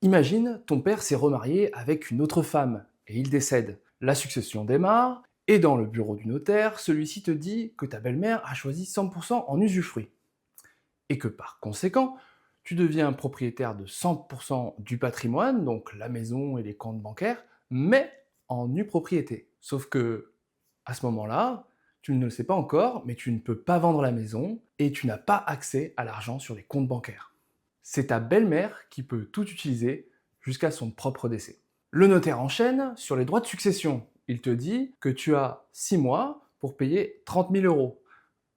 Imagine, ton père s'est remarié avec une autre femme et il décède. La succession démarre et dans le bureau du notaire, celui-ci te dit que ta belle-mère a choisi 100% en usufruit et que par conséquent, tu deviens propriétaire de 100% du patrimoine, donc la maison et les comptes bancaires, mais en nue propriété. Sauf que à ce moment-là, tu ne le sais pas encore, mais tu ne peux pas vendre la maison et tu n'as pas accès à l'argent sur les comptes bancaires. C'est ta belle-mère qui peut tout utiliser jusqu'à son propre décès. Le notaire enchaîne sur les droits de succession. Il te dit que tu as 6 mois pour payer 30 000 euros.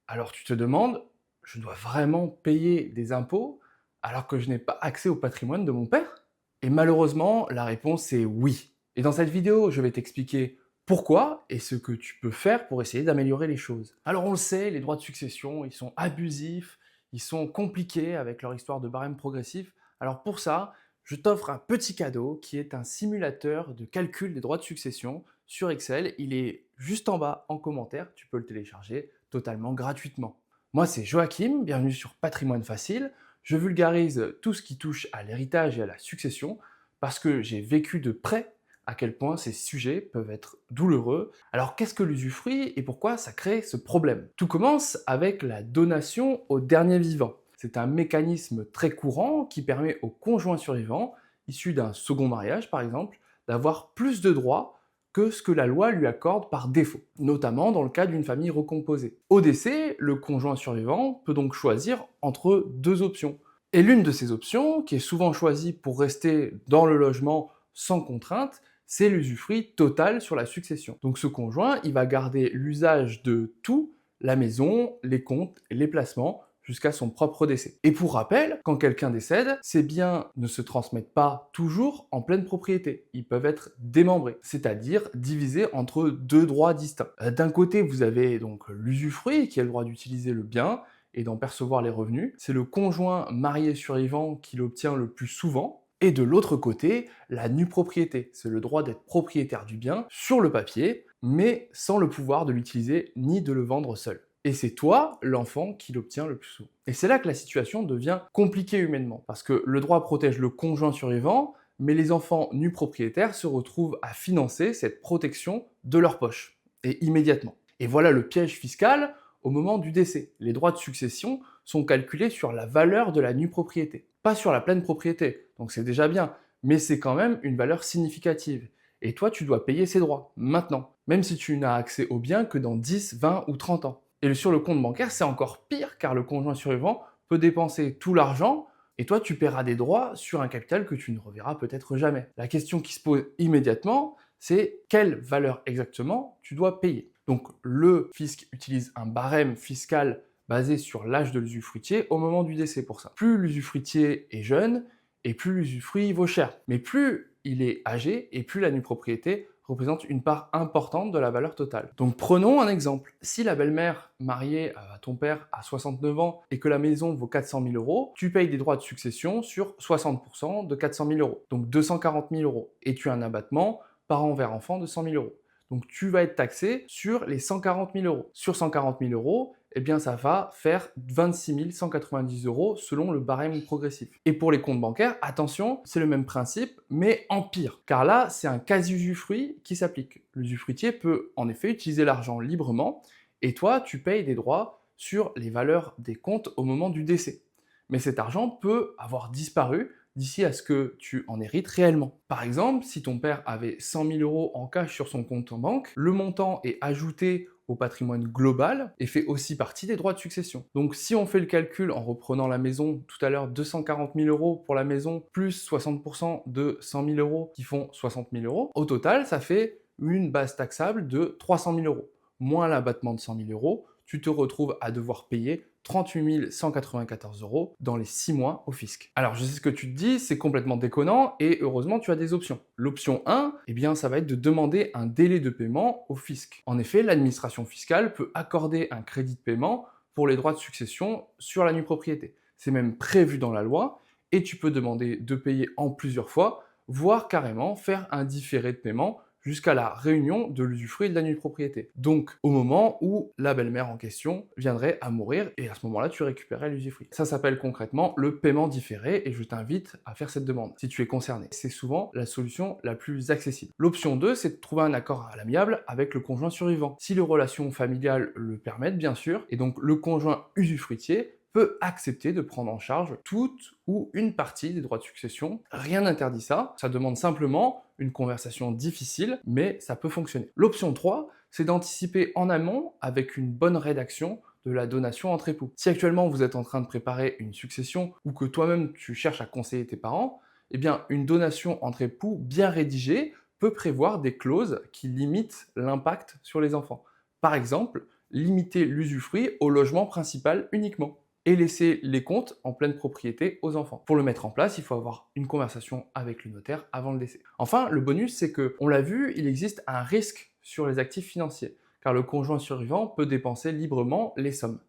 Alors tu te demandes, je dois vraiment payer des impôts alors que je n'ai pas accès au patrimoine de mon père? Et malheureusement, la réponse est oui. Et dans cette vidéo, je vais t'expliquer pourquoi et ce que tu peux faire pour essayer d'améliorer les choses. Alors on le sait, les droits de succession, ils sont abusifs, ils sont compliqués avec leur histoire de barème progressif. Alors pour ça, je t'offre un petit cadeau qui est un simulateur de calcul des droits de succession sur Excel. Il est juste en bas en commentaire, tu peux le télécharger totalement gratuitement. Moi c'est Joachim, bienvenue sur Patrimoine Facile. Je vulgarise tout ce qui touche à l'héritage et à la succession parce que j'ai vécu de près à quel point ces sujets peuvent être douloureux. Alors qu'est-ce que l'usufruit et pourquoi ça crée ce problème? Tout commence avec la donation au dernier vivant. C'est un mécanisme très courant qui permet au conjoint survivant, issu d'un second mariage par exemple, d'avoir plus de droits que ce que la loi lui accorde par défaut, notamment dans le cas d'une famille recomposée. Au décès, le conjoint survivant peut donc choisir entre deux options. Et l'une de ces options, qui est souvent choisie pour rester dans le logement sans contrainte, c'est l'usufruit total sur la succession. Donc ce conjoint, il va garder l'usage de tout, la maison, les comptes, les placements, jusqu'à son propre décès. Et pour rappel, quand quelqu'un décède, ces biens ne se transmettent pas toujours en pleine propriété. Ils peuvent être démembrés, c'est-à-dire divisés entre deux droits distincts. D'un côté, vous avez donc l'usufruit, qui a le droit d'utiliser le bien et d'en percevoir les revenus. C'est le conjoint marié survivant qui l'obtient le plus souvent. Et de l'autre côté, la nue propriété, c'est le droit d'être propriétaire du bien sur le papier, mais sans le pouvoir de l'utiliser ni de le vendre seul. Et c'est toi, l'enfant, qui l'obtient le plus souvent. Et c'est là que la situation devient compliquée humainement, parce que le droit protège le conjoint survivant, mais les enfants nus propriétaires se retrouvent à financer cette protection de leur poche, et immédiatement. Et voilà le piège fiscal au moment du décès. Les droits de succession sont calculés sur la valeur de la nue propriété, pas sur la pleine propriété, donc c'est déjà bien, mais c'est quand même une valeur significative. Et toi, tu dois payer ces droits, maintenant, même si tu n'as accès aux biens que dans 10, 20 ou 30 ans. Et sur le compte bancaire, c'est encore pire, car le conjoint survivant peut dépenser tout l'argent, et toi, tu paieras des droits sur un capital que tu ne reverras peut-être jamais. La question qui se pose immédiatement, c'est quelle valeur exactement tu dois payer. Donc le fisc utilise un barème fiscal basé sur l'âge de l'usufruitier au moment du décès pour ça. Plus l'usufruitier est jeune, et plus l'usufruit vaut cher. Mais plus il est âgé, et plus la nue propriété représente une part importante de la valeur totale. Donc prenons un exemple. Si la belle-mère mariée à ton père a 69 ans et que la maison vaut 400 000 euros, tu payes des droits de succession sur 60% de 400 000 euros, donc 240 000 euros. Et tu as un abattement parent vers enfant de 100 000 euros. Donc tu vas être taxé sur les 140 000 euros. Sur 140 000 euros, eh bien ça va faire 26 190 euros selon le barème progressif. Et pour les comptes bancaires, attention, c'est le même principe, mais en pire. Car là, c'est un quasi-usufruit qui s'applique. L'usufruitier peut en effet utiliser l'argent librement, et toi, tu payes des droits sur les valeurs des comptes au moment du décès. Mais cet argent peut avoir disparu d'ici à ce que tu en hérites réellement. Par exemple, si ton père avait 100 000 euros en cash sur son compte en banque, le montant est ajouté au patrimoine global et fait aussi partie des droits de succession. Donc si on fait le calcul en reprenant la maison, tout à l'heure 240 000 euros pour la maison, plus 60% de 100 000 euros qui font 60 000 euros, au total ça fait une base taxable de 300 000 euros. Moins l'abattement de 100 000 euros, tu te retrouves à devoir payer 38 194 euros dans les 6 mois au fisc. Alors je sais ce que tu te dis, c'est complètement déconnant et heureusement tu as des options. L'option 1, eh bien ça va être de demander un délai de paiement au fisc. En effet, l'administration fiscale peut accorder un crédit de paiement pour les droits de succession sur la nue propriété. C'est même prévu dans la loi et tu peux demander de payer en plusieurs fois, voire carrément faire un différé de paiement jusqu'à la réunion de l'usufruit et de la nue propriété. Donc au moment où la belle-mère en question viendrait à mourir, et à ce moment-là, tu récupérais l'usufruit. Ça s'appelle concrètement le paiement différé, et je t'invite à faire cette demande si tu es concerné. C'est souvent la solution la plus accessible. L'option 2, c'est de trouver un accord à l'amiable avec le conjoint survivant, si les relations familiales le permettent bien sûr, et donc le conjoint usufruitier peut accepter de prendre en charge toute ou une partie des droits de succession. Rien n'interdit ça, ça demande simplement une conversation difficile, mais ça peut fonctionner. L'option 3, c'est d'anticiper en amont avec une bonne rédaction de la donation entre époux. Si actuellement vous êtes en train de préparer une succession ou que toi-même tu cherches à conseiller tes parents, eh bien une donation entre époux bien rédigée peut prévoir des clauses qui limitent l'impact sur les enfants. Par exemple, limiter l'usufruit au logement principal uniquement et laisser les comptes en pleine propriété aux enfants. Pour le mettre en place, il faut avoir une conversation avec le notaire avant le décès. Enfin, le bonus, c'est que, on l'a vu, il existe un risque sur les actifs financiers, car le conjoint survivant peut dépenser librement les sommes.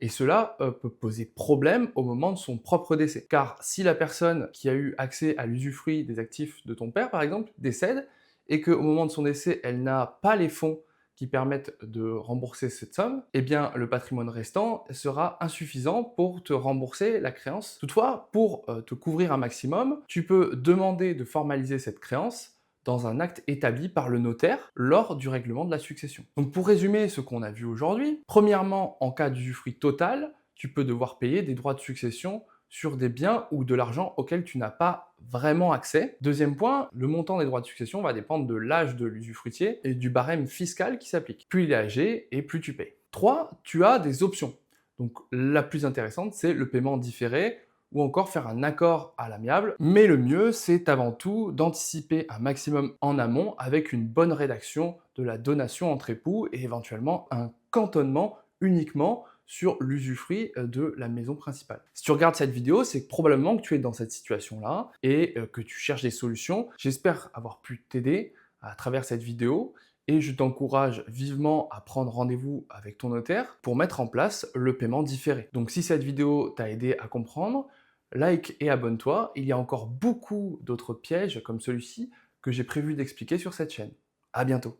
Et cela peut poser problème au moment de son propre décès. Car si la personne qui a eu accès à l'usufruit des actifs de ton père, par exemple, décède, et qu'au moment de son décès, elle n'a pas les fonds qui permettent de rembourser cette somme, eh bien le patrimoine restant sera insuffisant pour te rembourser la créance. Toutefois, pour te couvrir un maximum, tu peux demander de formaliser cette créance dans un acte établi par le notaire lors du règlement de la succession. Donc pour résumer ce qu'on a vu aujourd'hui, premièrement, en cas d'usufruit total, tu peux devoir payer des droits de succession sur des biens ou de l'argent auxquels tu n'as pas vraiment accès. Deuxième point, le montant des droits de succession va dépendre de l'âge de l'usufruitier et du barème fiscal qui s'applique. Plus il est âgé et plus tu payes. 3. Tu as des options. Donc la plus intéressante, c'est le paiement différé ou encore faire un accord à l'amiable. Mais le mieux, c'est avant tout d'anticiper un maximum en amont avec une bonne rédaction de la donation entre époux et éventuellement un cantonnement uniquement sur l'usufruit de la maison principale. Si tu regardes cette vidéo, c'est probablement que tu es dans cette situation-là et que tu cherches des solutions. J'espère avoir pu t'aider à travers cette vidéo et je t'encourage vivement à prendre rendez-vous avec ton notaire pour mettre en place le paiement différé. Donc si cette vidéo t'a aidé à comprendre, like et abonne-toi. Il y a encore beaucoup d'autres pièges comme celui-ci que j'ai prévu d'expliquer sur cette chaîne. À bientôt.